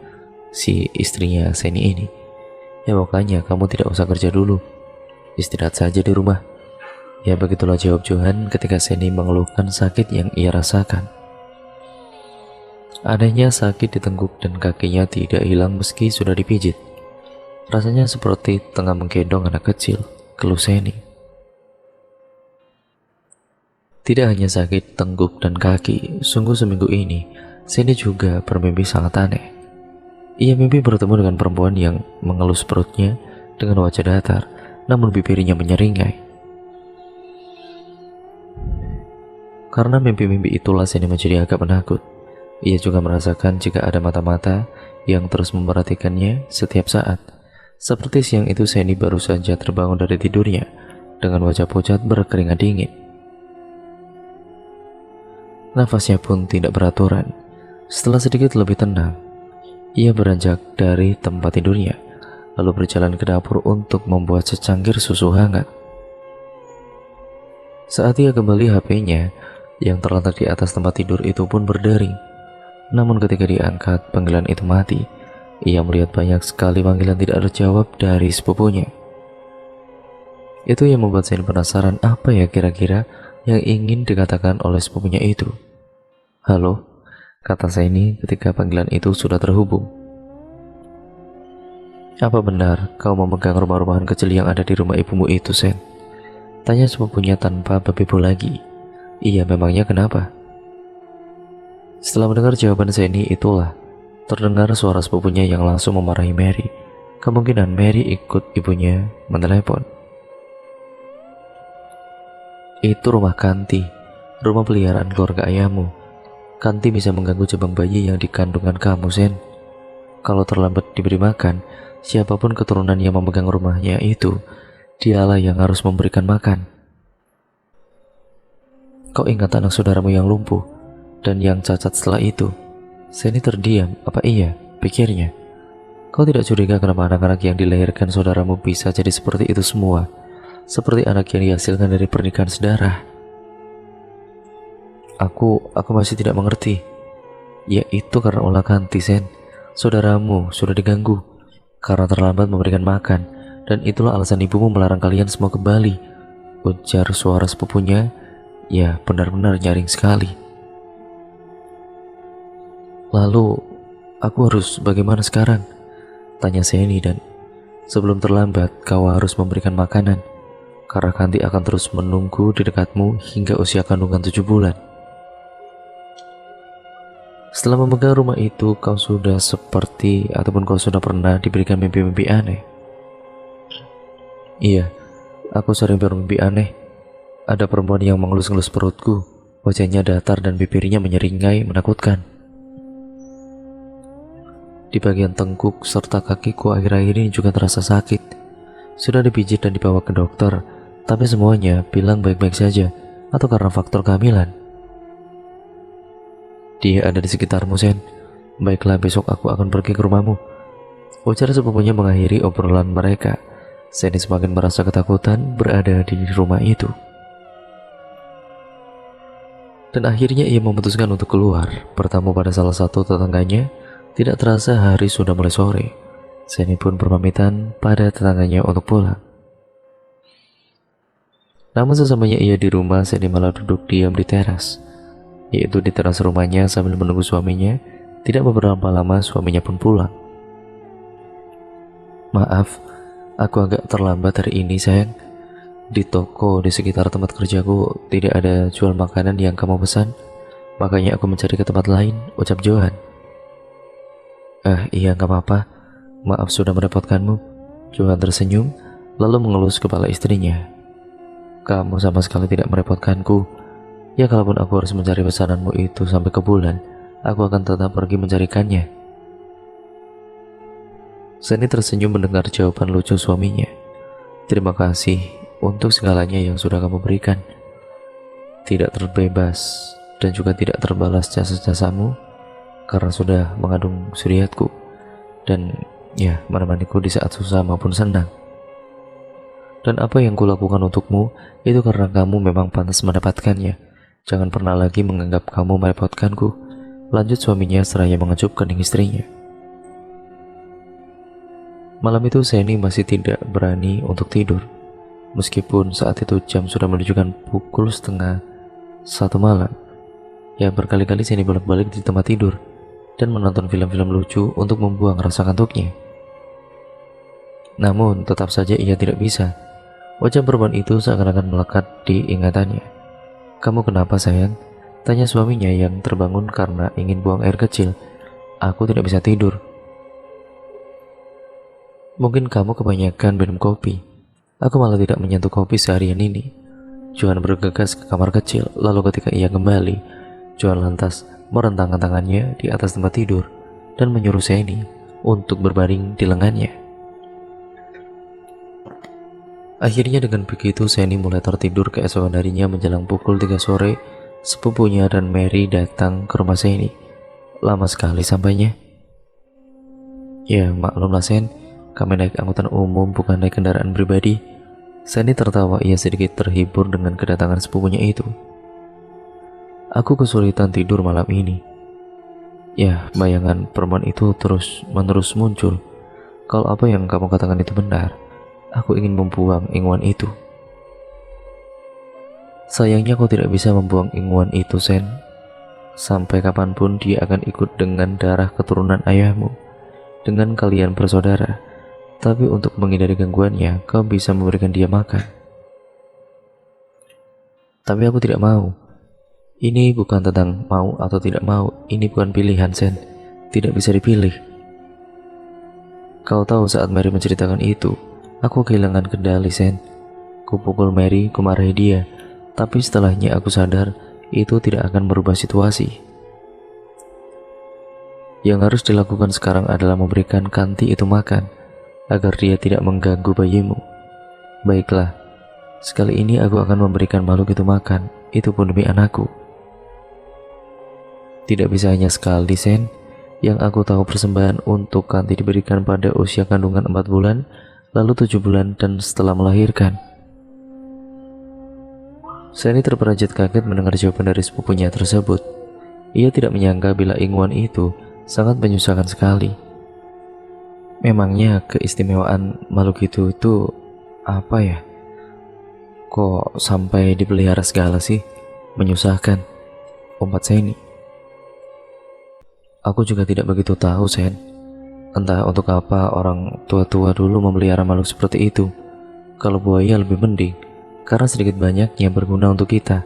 si istrinya Seni ini. "Ya makanya kamu tidak usah kerja dulu, istirahat saja di rumah." "Ya begitulah," jawab Johan ketika Seni mengeluhkan sakit yang ia rasakan. Anehnya, sakit di tengkuk dan kakinya tidak hilang meski sudah dipijit. Rasanya seperti tengah menggendong anak kecil, keluh Seni. Tidak hanya sakit tengkuk dan kaki, sungguh seminggu ini Seni juga bermimpi sangat aneh. Ia mimpi bertemu dengan perempuan yang mengelus perutnya dengan wajah datar, namun bibirnya menyeringai. Karena mimpi-mimpi itulah Seni menjadi agak penakut. Ia juga merasakan jika ada mata-mata yang terus memperhatikannya setiap saat. Seperti siang itu Seni baru saja terbangun dari tidurnya dengan wajah pucat berkeringat dingin. Nafasnya pun tidak beraturan. Setelah sedikit lebih tenang, ia beranjak dari tempat tidurnya, lalu berjalan ke dapur untuk membuat secangkir susu hangat. Saat ia kembali, HP-nya yang terletak di atas tempat tidur itu pun berdering. Namun ketika diangkat, panggilan itu mati. Ia melihat banyak sekali panggilan tidak terjawab dari sepupunya. Itu yang membuat Seni penasaran apa ya kira-kira yang ingin dikatakan oleh sepupunya itu. "Halo," kata Seni ketika panggilan itu sudah terhubung. "Apa benar kau memegang rumah-rumahan kecil yang ada di rumah ibumu itu, Sen?" tanya sepupunya tanpa berpipu lagi. "Iya, memangnya kenapa?" Setelah mendengar jawaban Seni itulah terdengar suara sepupunya yang langsung memarahi Mary. Kemungkinan Mary ikut ibunya menelepon. "Itu rumah Kanti, rumah peliharaan keluarga ayahmu. Kanti bisa mengganggu jabang bayi yang dikandungan kamu, Sen. Kalau terlambat diberi makan, siapapun keturunan yang memegang rumahnya itu, dialah yang harus memberikan makan. Kau ingat anak saudaramu yang lumpuh dan yang cacat setelah itu?" Seni terdiam. "Apa iya?" pikirnya. "Kau tidak curiga kenapa anak-anak yang dilahirkan saudaramu bisa jadi seperti itu semua? Seperti anak yang dihasilkan dari pernikahan sedarah?" Aku masih tidak mengerti." "Ya itu karena ulah Kanti, Sen. Saudaramu sudah diganggu karena terlambat memberikan makan, dan itulah alasan ibumu melarang kalian semua ke Bali," ujar suara sepupunya. Ya, benar-benar nyaring sekali. "Lalu aku harus bagaimana sekarang?" tanya Seni. "Dan sebelum terlambat, kau harus memberikan makanan, karena Kanti akan terus menunggu di dekatmu hingga usia kandungan 7 bulan. Setelah memegang rumah itu, kau sudah seperti ataupun kau sudah pernah diberikan mimpi-mimpi aneh?" "Iya, aku sering bermimpi aneh. Ada perempuan yang mengelus-ngelus perutku, wajahnya datar dan bibirnya menyeringai menakutkan. Di bagian tengkuk serta kakiku akhir-akhir ini juga terasa sakit. Sudah dipijit dan dibawa ke dokter, tapi semuanya bilang baik-baik saja, atau karena faktor kehamilan." "Dia ada di sekitarmu, Sen. Baiklah, besok aku akan pergi ke rumahmu," ujar sepupunya mengakhiri obrolan mereka. Seni semakin merasa ketakutan berada di rumah itu. Dan akhirnya ia memutuskan untuk keluar, bertamu pada salah satu tetangganya. Tidak terasa hari sudah mulai sore. Seni pun berpamitan pada tetangganya untuk pulang. Namun sesamanya ia di rumah, Seni malah duduk diam di teras, yaitu di teras rumahnya sambil menunggu suaminya. Tidak beberapa lama suaminya pun pulang. "Maaf, aku agak terlambat hari ini, sayang. Di toko di sekitar tempat kerjaku tidak ada jual makanan yang kamu pesan, makanya aku mencari ke tempat lain," ucap Johan. Iya, gak apa-apa. Maaf sudah merepotkanmu." Johan tersenyum, lalu mengelus kepala istrinya. "Kamu sama sekali tidak merepotkanku. Ya, kalaupun aku harus mencari pesananmu itu sampai ke bulan, aku akan tetap pergi mencarikannya." Seni tersenyum mendengar jawaban lucu suaminya. "Terima kasih untuk segalanya yang sudah kamu berikan. Tidak terbebas dan juga tidak terbalas jasa-jasamu, karena sudah mengandung suriatku dan ya menemaniku di saat susah maupun senang. Dan apa yang kulakukan untukmu itu karena kamu memang pantas mendapatkannya. Jangan pernah lagi menganggap kamu merepotkanku," lanjut suaminya seraya mengecup kening istrinya. Malam itu Seni masih tidak berani untuk tidur, meskipun saat itu jam sudah menunjukkan pukul 12:30 malam. Ya, berkali-kali Seni bolak-balik di tempat tidur dan menonton film-film lucu untuk membuang rasa kantuknya. Namun tetap saja ia tidak bisa. Wajah perempuan itu seakan-akan melekat di ingatannya. "Kamu kenapa, sayang?" tanya suaminya yang terbangun karena ingin buang air kecil. "Aku tidak bisa tidur." "Mungkin kamu kebanyakan minum kopi. Aku malah tidak menyentuh kopi seharian ini." Johan bergegas ke kamar kecil, lalu ketika ia kembali, Johan lantas merentangkan tangannya di atas tempat tidur dan menyuruh Seni untuk berbaring di lengannya. Akhirnya dengan begitu Seni mulai tertidur. Keesokan harinya menjelang pukul 3 sore, sepupunya dan Mary datang ke rumah Seni. Lama sekali sampainya. Ya maklumlah Sen, kami naik angkutan umum bukan naik kendaraan pribadi. Seni tertawa, ia sedikit terhibur dengan kedatangan sepupunya itu. Aku kesulitan tidur malam ini. Ya, bayangan perempuan itu terus-menerus muncul. Kalau apa yang kamu katakan itu benar, aku ingin membuang ingwan itu. Sayangnya kau tidak bisa membuang ingwan itu, Sen. Sampai kapanpun dia akan ikut dengan darah keturunan ayahmu, dengan kalian bersaudara. Tapi untuk menghindari gangguannya, kau bisa memberikan dia makan. Tapi aku tidak mau. Ini bukan tentang mau atau tidak mau. Ini bukan pilihan, Sen. Tidak bisa dipilih. Kau tahu saat Mary menceritakan itu, aku kehilangan kendali, Sen. Kupukul Mary, kumarahi dia. Tapi setelahnya aku sadar, itu tidak akan merubah situasi. Yang harus dilakukan sekarang adalah memberikan Kanti itu makan, agar dia tidak mengganggu bayimu. Baiklah, sekali ini aku akan memberikan makhluk itu makan, itu pun demi anakku. Tidak bisa hanya sekali, Sen. Yang aku tahu persembahan untuk Kanti diberikan pada usia kandungan 4 bulan, lalu 7 bulan, dan setelah melahirkan. Seni terperajat kaget mendengar jawaban dari sepupunya tersebut. Ia tidak menyangka bila ingwan itu sangat menyusahkan sekali. Memangnya keistimewaan makhluk itu apa ya? Kok sampai dipelihara segala sih? Menyusahkan, umpat Seni. Aku juga tidak begitu tahu, Sen. Entah untuk apa orang tua-tua dulu memelihara makhluk seperti itu. Kalau buaya lebih mending, karena sedikit banyaknya berguna untuk kita.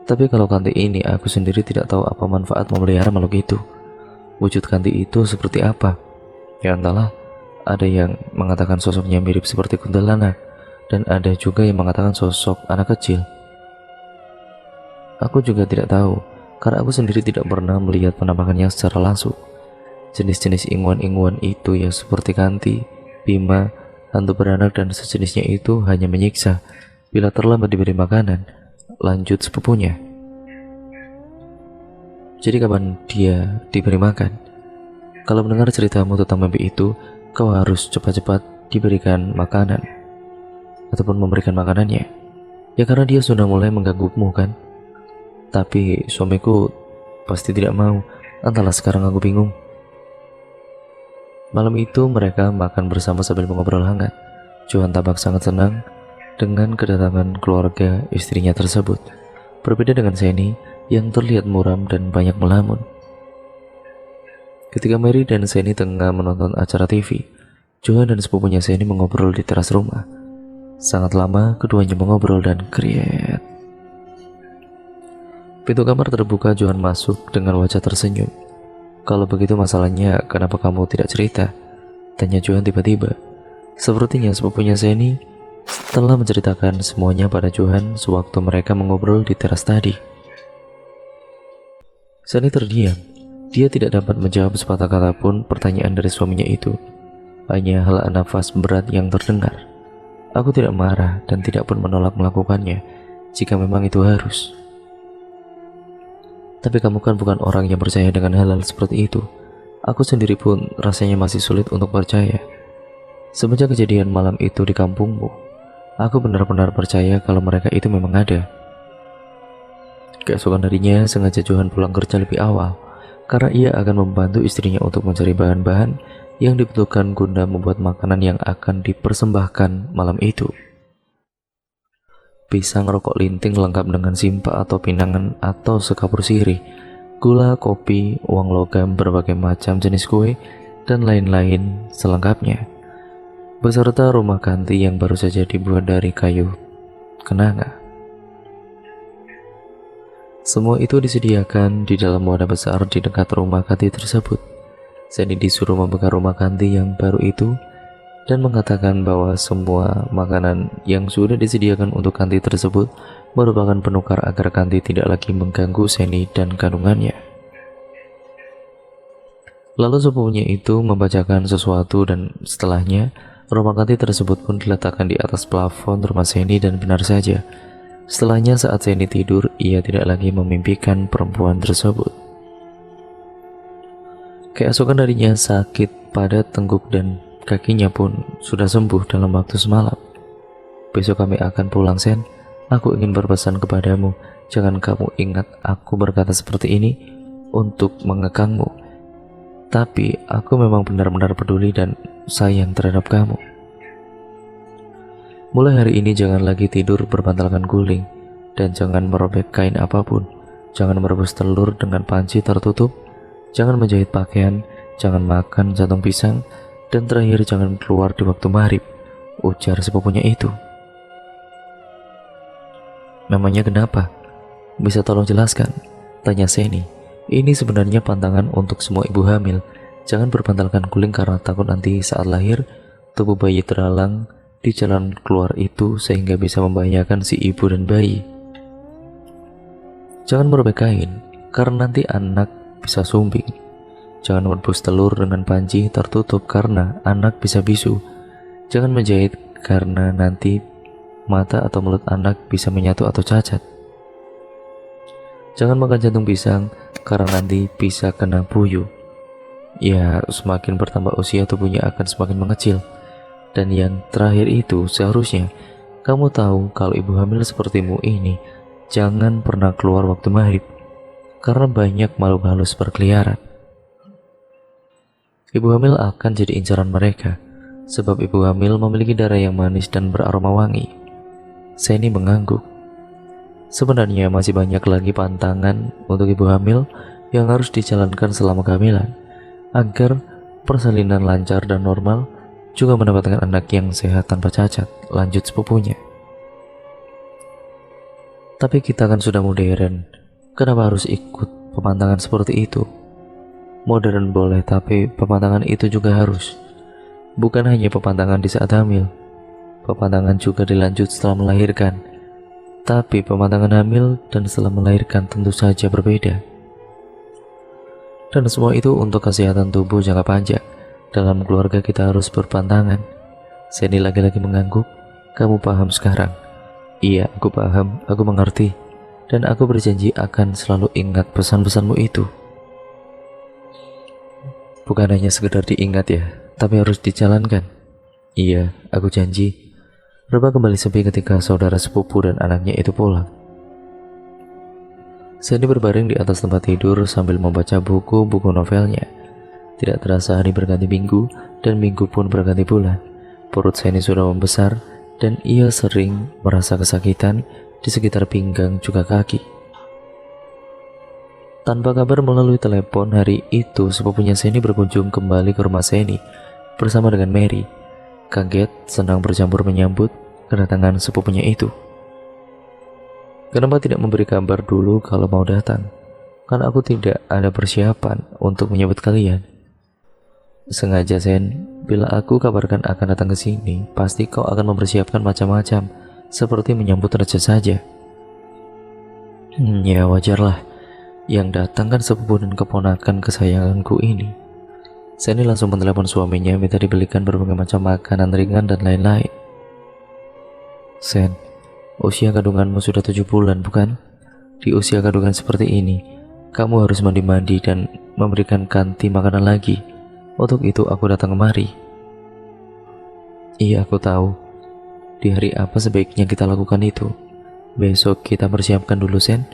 Tapi kalau Kanti ini, aku sendiri tidak tahu apa manfaat memelihara makhluk itu. Wujud Kanti itu seperti apa? Ya entahlah, ada yang mengatakan sosoknya mirip seperti kuntilanak, dan ada juga yang mengatakan sosok anak kecil. Aku juga tidak tahu, karena aku sendiri tidak pernah melihat penampakannya secara langsung. Jenis-jenis ingwan-ingwan itu yang seperti Kanti, Bima, hantu beranak dan sejenisnya itu hanya menyiksa bila terlambat diberi makanan. Lanjut sepupunya. Jadi kapan dia diberi makan? Kalau mendengar ceritamu tentang mimpi itu, kau harus cepat-cepat diberikan makanan ataupun memberikan makanannya. Ya karena dia sudah mulai mengganggumu kan? Tapi suamiku pasti tidak mau. Entahlah, sekarang aku bingung. Malam itu mereka makan bersama sambil mengobrol hangat. Johan tampak sangat senang dengan kedatangan keluarga istrinya tersebut. Berbeda dengan Seni yang terlihat muram dan banyak melamun. Ketika Mary dan Seni tengah menonton acara TV, Johan dan sepupunya Seni mengobrol di teras rumah. Sangat lama keduanya mengobrol dan kriet. Pintu kamar terbuka, Johan masuk dengan wajah tersenyum. Kalau begitu masalahnya, kenapa kamu tidak cerita? Tanya Johan tiba-tiba. Sepertinya sepupunya Seni telah menceritakan semuanya pada Johan sewaktu mereka mengobrol di teras tadi. Seni terdiam. Dia tidak dapat menjawab sepatah kata pun pertanyaan dari suaminya itu. Hanya hela nafas berat yang terdengar. Aku tidak marah dan tidak pun menolak melakukannya jika memang itu harus. Tapi kamu kan bukan orang yang percaya dengan hal-hal seperti itu. Aku sendiri pun rasanya masih sulit untuk percaya. Semenjak kejadian malam itu di kampungmu, aku benar-benar percaya kalau mereka itu memang ada. Keesokan harinya sengaja Johan pulang kerja lebih awal karena ia akan membantu istrinya untuk mencari bahan-bahan yang dibutuhkan guna membuat makanan yang akan dipersembahkan malam itu. Pisang, rokok linting lengkap dengan simpa atau pinangan atau sekapur sirih, gula, kopi, uang logam, berbagai macam jenis kue, dan lain-lain selengkapnya. Beserta rumah Kanti yang baru saja dibuat dari kayu kenanga. Semua itu disediakan di dalam wadah besar di dekat rumah Kanti tersebut. Seni disuruh membuka rumah Kanti yang baru itu dan mengatakan bahwa semua makanan yang sudah disediakan untuk Kanti tersebut merupakan penukar agar Kanti tidak lagi mengganggu Seni dan kandungannya. Lalu sepupunya itu membacakan sesuatu dan setelahnya rumah Kanti tersebut pun diletakkan di atas plafon rumah Seni dan benar saja. Setelahnya saat Seni tidur, ia tidak lagi memimpikan perempuan tersebut. Keesokan harinya sakit pada tengkuk dan kakinya pun sudah sembuh dalam waktu semalam. Besok kami akan pulang, Sen. Aku ingin berpesan kepadamu, jangan kamu ingat aku berkata seperti ini untuk mengekangmu. Tapi aku memang benar-benar peduli dan sayang terhadap kamu. Mulai hari ini jangan lagi tidur berbantalkan guling, dan jangan merobek kain apapun. Jangan merebus telur dengan panci tertutup, jangan menjahit pakaian, jangan makan jantung pisang, dan terakhir jangan keluar di waktu maghrib, ujar sepupunya itu. Memangnya kenapa? Bisa tolong jelaskan? Tanya Seni. Ini sebenarnya pantangan untuk semua ibu hamil. Jangan berbantalkan guling karena takut nanti saat lahir tubuh bayi terhalang di jalan keluar itu sehingga bisa membahayakan si ibu dan bayi. Jangan merobek kain karena nanti anak bisa sumbing. Jangan merebus telur dengan panci tertutup karena anak bisa bisu. Jangan menjahit karena nanti mata atau mulut anak bisa menyatu atau cacat. Jangan makan jantung pisang karena nanti bisa kena puyuh. Ya, semakin bertambah usia tubuhnya akan semakin mengecil. Dan yang terakhir itu seharusnya kamu tahu kalau ibu hamil sepertimu ini jangan pernah keluar waktu maghrib karena banyak makhluk halus berkeliaran. Ibu hamil akan jadi incaran mereka sebab ibu hamil memiliki darah yang manis dan beraroma wangi. Seni mengangguk. Sebenarnya masih banyak lagi pantangan untuk ibu hamil yang harus dijalankan selama kehamilan agar persalinan lancar dan normal, juga mendapatkan anak yang sehat tanpa cacat, lanjut sepupunya. Tapi kita kan sudah modern, kenapa harus ikut pemantangan seperti itu? Modern boleh, tapi pemantangan itu juga harus. Bukan hanya pemantangan di saat hamil, pemantangan juga dilanjut setelah melahirkan. Tapi pemantangan hamil dan setelah melahirkan tentu saja berbeda. Dan semua itu untuk kesehatan tubuh jangka panjang. Dalam keluarga kita harus berpantangan. Seni lagi-lagi mengangguk. Kamu paham sekarang? Iya, aku paham, aku mengerti. Dan aku berjanji akan selalu ingat pesan-pesanmu itu. Bukan hanya sekedar diingat ya, tapi harus dijalankan. Iya, aku janji. Rumah kembali sepi ketika saudara sepupu dan anaknya itu pulang. Seni berbaring di atas tempat tidur sambil membaca buku-buku novelnya. Tidak terasa hari berganti minggu dan minggu pun berganti bulan. Perut Seni sudah membesar dan ia sering merasa kesakitan di sekitar pinggang juga kaki. Tanpa kabar melalui telepon hari itu sepupunya Seni berkunjung kembali ke rumah Seni bersama dengan Mary. Kaget, senang bercampur menyambut kedatangan sepupunya itu. Kenapa tidak memberi kabar dulu kalau mau datang? Kan aku tidak ada persiapan untuk menyambut kalian. Sengaja, Sen. Bila aku kabarkan akan datang ke sini, pasti kau akan mempersiapkan macam-macam, seperti menyambut raja saja. Ya wajarlah. Yang datang kan sepupu dan keponakan kesayanganku ini. Seni langsung menelepon suaminya minta dibelikan berbagai macam makanan ringan dan lain-lain. Sen, usia kandunganmu sudah 7 bulan, bukan? Di usia kandungan seperti ini, kamu harus mandi-mandi dan memberikan Kanti makanan lagi. Untuk itu aku datang kemari. Iya, aku tahu. Di hari apa sebaiknya kita lakukan itu? Besok kita persiapkan dulu, Sen.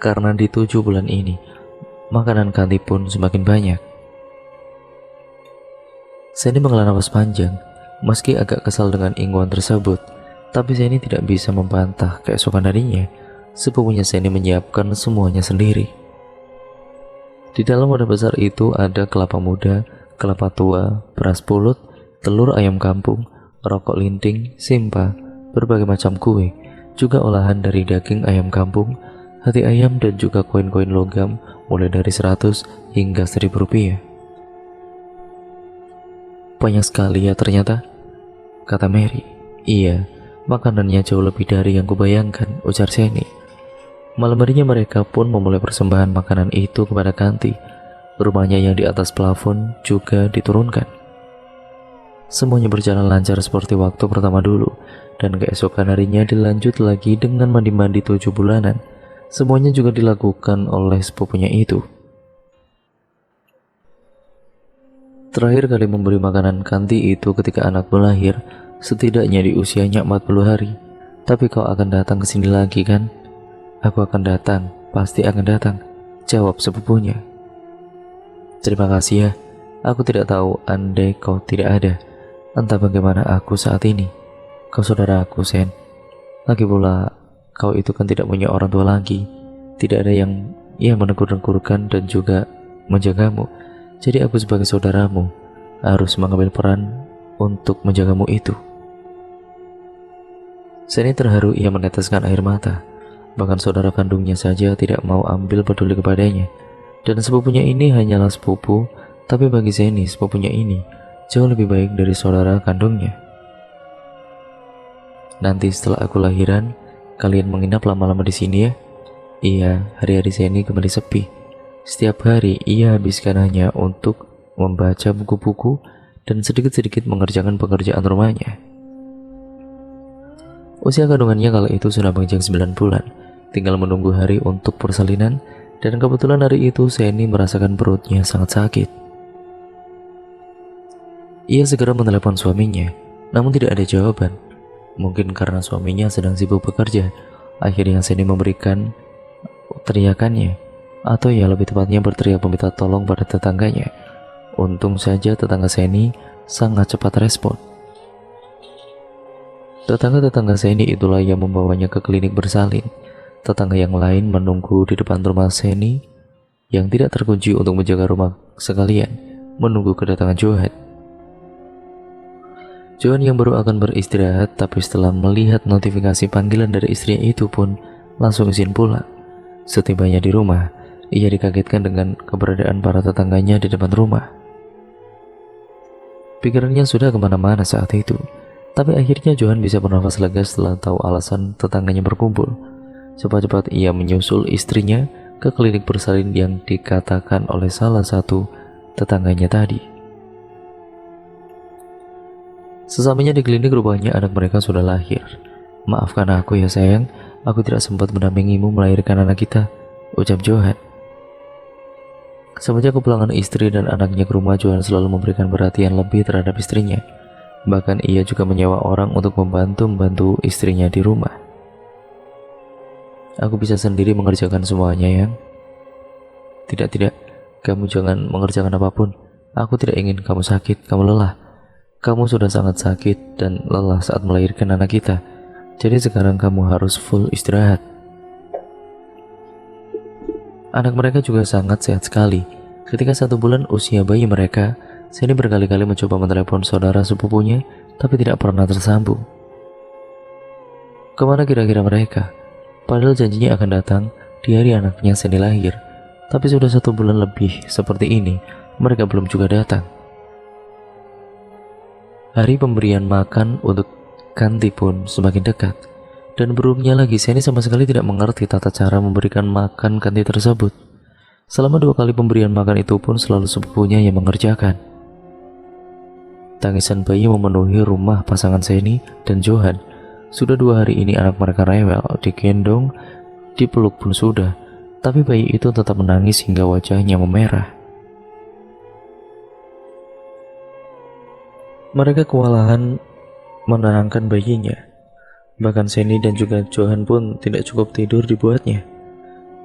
Karena di 7 bulan ini, makanan Kanti pun semakin banyak. Seni menghela nafas panjang, meski agak kesal dengan ingguan tersebut. Tapi Seni tidak bisa membantah. Keesokan harinya, sepupunya Seni menyiapkan semuanya sendiri. Di dalam wadah besar itu ada kelapa muda, kelapa tua, beras pulut, telur ayam kampung, rokok linting, simpa, berbagai macam kue, juga olahan dari daging ayam kampung, hati ayam dan juga koin-koin logam mulai dari 100 hingga 1000 rupiah. Banyak sekali ya ternyata, kata Mary. Iya, Makanannya jauh lebih dari yang kubayangkan, ujar Seni. Malam harinya mereka pun memulai persembahan makanan itu kepada Kanti. Rumahnya yang di atas plafon juga diturunkan. Semuanya berjalan lancar seperti waktu pertama dulu, dan keesokan harinya dilanjut lagi dengan mandi-mandi 7 bulanan. Semuanya juga dilakukan oleh sepupunya itu. Terakhir kali memberi makanan Kanti itu ketika anakmu lahir, setidaknya di usianya 40 hari. Tapi kau akan datang ke sini lagi kan? Aku akan datang, pasti akan datang, jawab sepupunya. Terima kasih ya, aku tidak tahu andai kau tidak ada. Entah bagaimana aku saat ini. Kau saudara aku, Sen. Lagi pula, kau itu kan tidak punya orang tua lagi. Tidak ada yang menegur-negurkan dan juga menjagamu. Jadi aku sebagai saudaramu harus mengambil peran untuk menjagamu itu. Seni terharu, ia meneteskan air mata. Bahkan saudara kandungnya saja tidak mau ambil peduli kepadanya. Dan sepupunya ini hanyalah sepupu, tapi bagi Seni sepupunya ini jauh lebih baik dari saudara kandungnya. Nanti setelah aku lahiran, kalian menginap lama-lama di sini ya. Iya, hari-hari Seni kembali sepi. Setiap hari ia habiskan hanya untuk membaca buku-buku dan sedikit-sedikit mengerjakan pekerjaan rumahnya. Usia kandungannya kala itu sudah menginjak 9 bulan, tinggal menunggu hari untuk persalinan, dan kebetulan hari itu Seni merasakan perutnya sangat sakit. Ia segera menelepon suaminya, namun tidak ada jawaban. Mungkin karena suaminya sedang sibuk bekerja, akhirnya Seni memberikan teriakannya, atau ya lebih tepatnya berteriak meminta tolong pada tetangganya. Untung saja tetangga Seni sangat cepat respon. Tetangga-tetangga Seni itulah yang membawanya ke klinik bersalin. Tetangga yang lain menunggu di depan rumah Seni yang tidak terkunci untuk menjaga rumah sekalian, menunggu kedatangan Johan. Johan yang baru akan beristirahat, tapi setelah melihat notifikasi panggilan dari istrinya itu pun langsung izin pulang. Setibanya di rumah, ia dikagetkan dengan keberadaan para tetangganya di depan rumah. Pikirannya sudah kemana-mana saat itu, tapi akhirnya Johan bisa bernafas lega setelah tahu alasan tetangganya berkumpul. Cepat-cepat ia menyusul istrinya ke klinik bersalin yang dikatakan oleh salah satu tetangganya tadi. Sesampainya di klinik, rupanya anak mereka sudah lahir. Maafkan aku ya sayang, aku tidak sempat mendampingimu melahirkan anak kita, ucap Johan. Semenjak kepulangan istri dan anaknya ke rumah, Johan selalu memberikan perhatian lebih terhadap istrinya. Bahkan ia juga menyewa orang untuk membantu istrinya di rumah. Aku bisa sendiri mengerjakan semuanya, yang. Tidak, kamu jangan mengerjakan apapun. Aku tidak ingin kamu sakit, kamu lelah. Kamu sudah sangat sakit dan lelah saat melahirkan anak kita. Jadi sekarang kamu harus full istirahat. Anak mereka juga sangat sehat sekali. Ketika 1 bulan usia bayi mereka, Seni berkali-kali mencoba menelepon saudara sepupunya, tapi tidak pernah tersambung. Kemana kira-kira mereka? Padahal janjinya akan datang di hari anaknya Seni lahir. Tapi sudah 1 bulan lebih seperti ini, mereka belum juga datang. Hari pemberian makan untuk Kanti pun semakin dekat. Dan berikutnya lagi, Seni sama sekali tidak mengerti tata cara memberikan makan Kanti tersebut. Selama 2 kali pemberian makan itu pun selalu sepupunya yang mengerjakan. Tangisan bayi memenuhi rumah pasangan Seni dan Johan. Sudah 2 hari ini anak mereka rewel, digendong, dipeluk pun sudah. Tapi bayi itu tetap menangis hingga wajahnya memerah. Mereka kewalahan menenangkan bayinya. Bahkan Seni dan juga Johan pun tidak cukup tidur dibuatnya.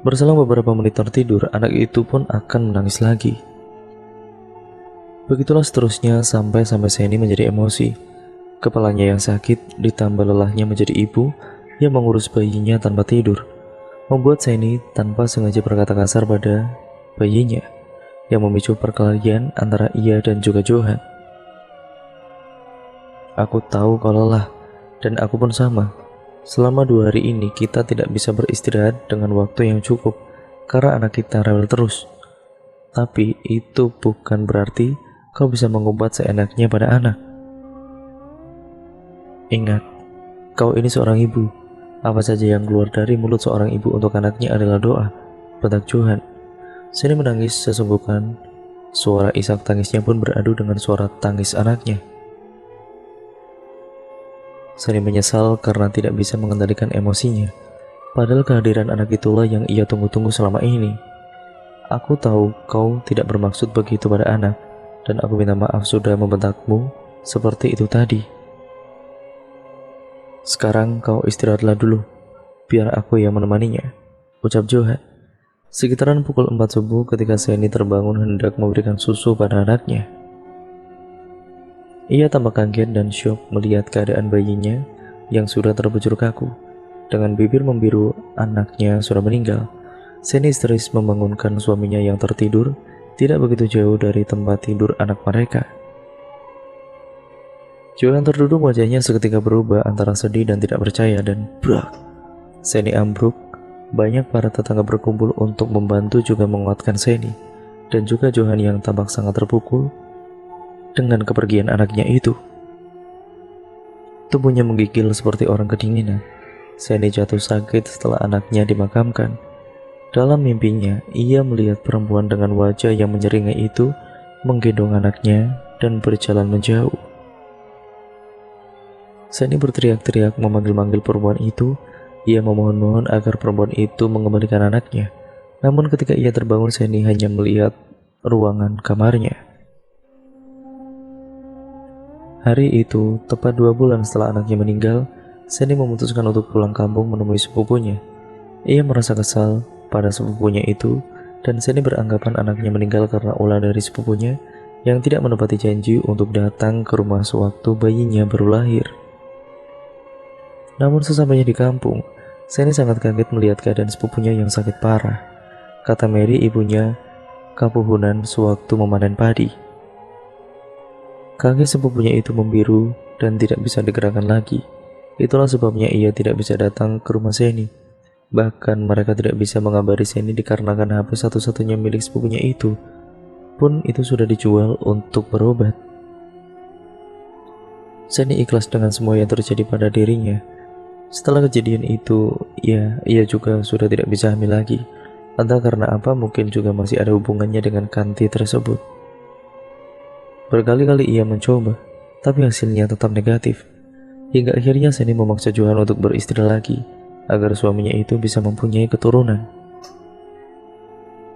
Berselang beberapa menit tertidur, anak itu pun akan menangis lagi. Begitulah seterusnya sampai Seni menjadi emosi. Kepalanya yang sakit ditambah lelahnya menjadi ibu yang mengurus bayinya tanpa tidur, membuat Seni tanpa sengaja berkata kasar pada bayinya, yang memicu perkelahian antara ia dan juga Johan. Aku tahu kau lelah, dan aku pun sama. Selama 2 hari ini kita tidak bisa beristirahat dengan waktu yang cukup karena anak kita rewel terus. Tapi itu bukan berarti kau bisa mengumpat seenaknya pada anak. Ingat, Kau ini seorang ibu. Apa saja yang keluar dari mulut seorang ibu untuk anaknya adalah doa, bentak Johan. Seni menangis sesungguhkan. Suara isak tangisnya pun beradu dengan suara tangis anaknya. Seni menyesal karena tidak bisa mengendalikan emosinya. Padahal kehadiran anak itulah yang ia tunggu-tunggu selama ini. Aku tahu kau tidak bermaksud begitu pada anak, dan aku minta maaf sudah membentakmu seperti itu tadi. Sekarang kau istirahatlah dulu, biar aku yang menemaninya, ucap Johan. Sekitaran pukul 4 subuh ketika Seni terbangun hendak memberikan susu pada anaknya. Ia tampak kaget dan syok melihat keadaan bayinya yang sudah terbujur kaku. Dengan bibir membiru, anaknya sudah meninggal. Seni histeris membangunkan suaminya yang tertidur tidak begitu jauh dari tempat tidur anak mereka. Johan terduduk, wajahnya seketika berubah antara sedih dan tidak percaya, dan brak, Seni ambruk. Banyak para tetangga berkumpul untuk membantu juga menguatkan Seni, dan juga Johan yang tampak sangat terpukul dengan kepergian anaknya itu. Tubuhnya menggigil seperti orang kedinginan. Seni jatuh sakit setelah anaknya dimakamkan. Dalam mimpinya, ia melihat perempuan dengan wajah yang menyeringai itu menggendong anaknya dan berjalan menjauh. Seni berteriak-teriak memanggil-manggil perempuan itu. Ia memohon-mohon agar perempuan itu mengembalikan anaknya. Namun ketika ia terbangun, Seni hanya melihat ruangan kamarnya. Hari itu, tepat 2 bulan setelah anaknya meninggal, Seni memutuskan untuk pulang kampung menemui sepupunya. Ia merasa kesal pada sepupunya itu, dan Seni beranggapan anaknya meninggal karena ulah dari sepupunya yang tidak menepati janji untuk datang ke rumah sewaktu bayinya baru lahir. Namun sesampainya di kampung, Seni sangat kaget melihat keadaan sepupunya yang sakit parah. Kata Mary, ibunya kapuhunan sewaktu memanen padi. Kaki sepupunya itu membiru dan tidak bisa digerakkan lagi. Itulah sebabnya ia tidak bisa datang ke rumah Seni. Bahkan mereka tidak bisa mengabari Seni dikarenakan HP satu-satunya milik sepupunya itu pun itu sudah dijual untuk berobat. Seni ikhlas dengan semua yang terjadi pada dirinya. Setelah kejadian itu, ia juga sudah tidak bisa hamil lagi. Entah karena apa, mungkin juga masih ada hubungannya dengan Kanti tersebut. Berkali-kali ia mencoba, tapi hasilnya tetap negatif. Hingga akhirnya Seni memaksa Johan untuk beristri lagi, agar suaminya itu bisa mempunyai keturunan.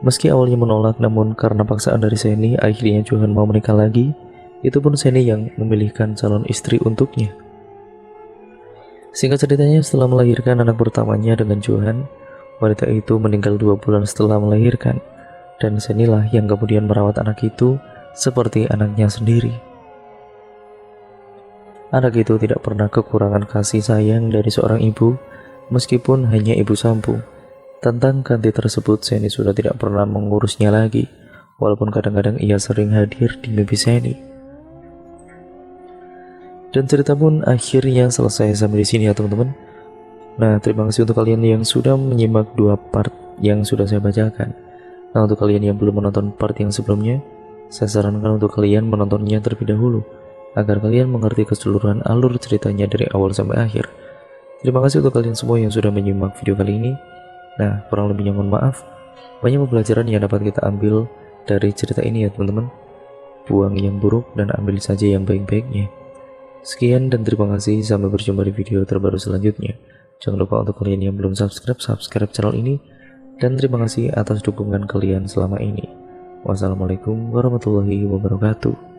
Meski awalnya menolak, namun karena paksaan dari Seni, akhirnya Johan mau menikah lagi. Itu pun Seni yang memilihkan calon istri untuknya. Singkat ceritanya, setelah melahirkan anak pertamanya dengan Johan, wanita itu meninggal 2 bulan setelah melahirkan, dan Senilah yang kemudian merawat anak itu seperti anaknya sendiri. Anak itu tidak pernah kekurangan kasih sayang dari seorang ibu, meskipun hanya ibu sambung. Tentang Kanti tersebut, Seni sudah tidak pernah mengurusnya lagi, walaupun kadang-kadang ia sering hadir di mimpi Seni. Dan cerita pun akhirnya selesai sampai di sini ya teman-teman. Nah, terima kasih untuk kalian yang sudah menyimak 2 part yang sudah saya bacakan. Nah, untuk kalian yang belum menonton part yang sebelumnya, saya sarankan untuk kalian menontonnya terlebih dahulu, agar kalian mengerti keseluruhan alur ceritanya dari awal sampai akhir. Terima kasih untuk kalian semua yang sudah menyimak video kali ini. Nah, kurang lebihnya mohon maaf. Banyak pembelajaran yang dapat kita ambil dari cerita ini ya teman-teman. Buang yang buruk dan ambil saja yang baik-baiknya. Sekian dan terima kasih, sampai berjumpa di video terbaru selanjutnya. Jangan lupa untuk kalian yang belum subscribe channel ini, dan terima kasih atas dukungan kalian selama ini. Wassalamualaikum warahmatullahi wabarakatuh.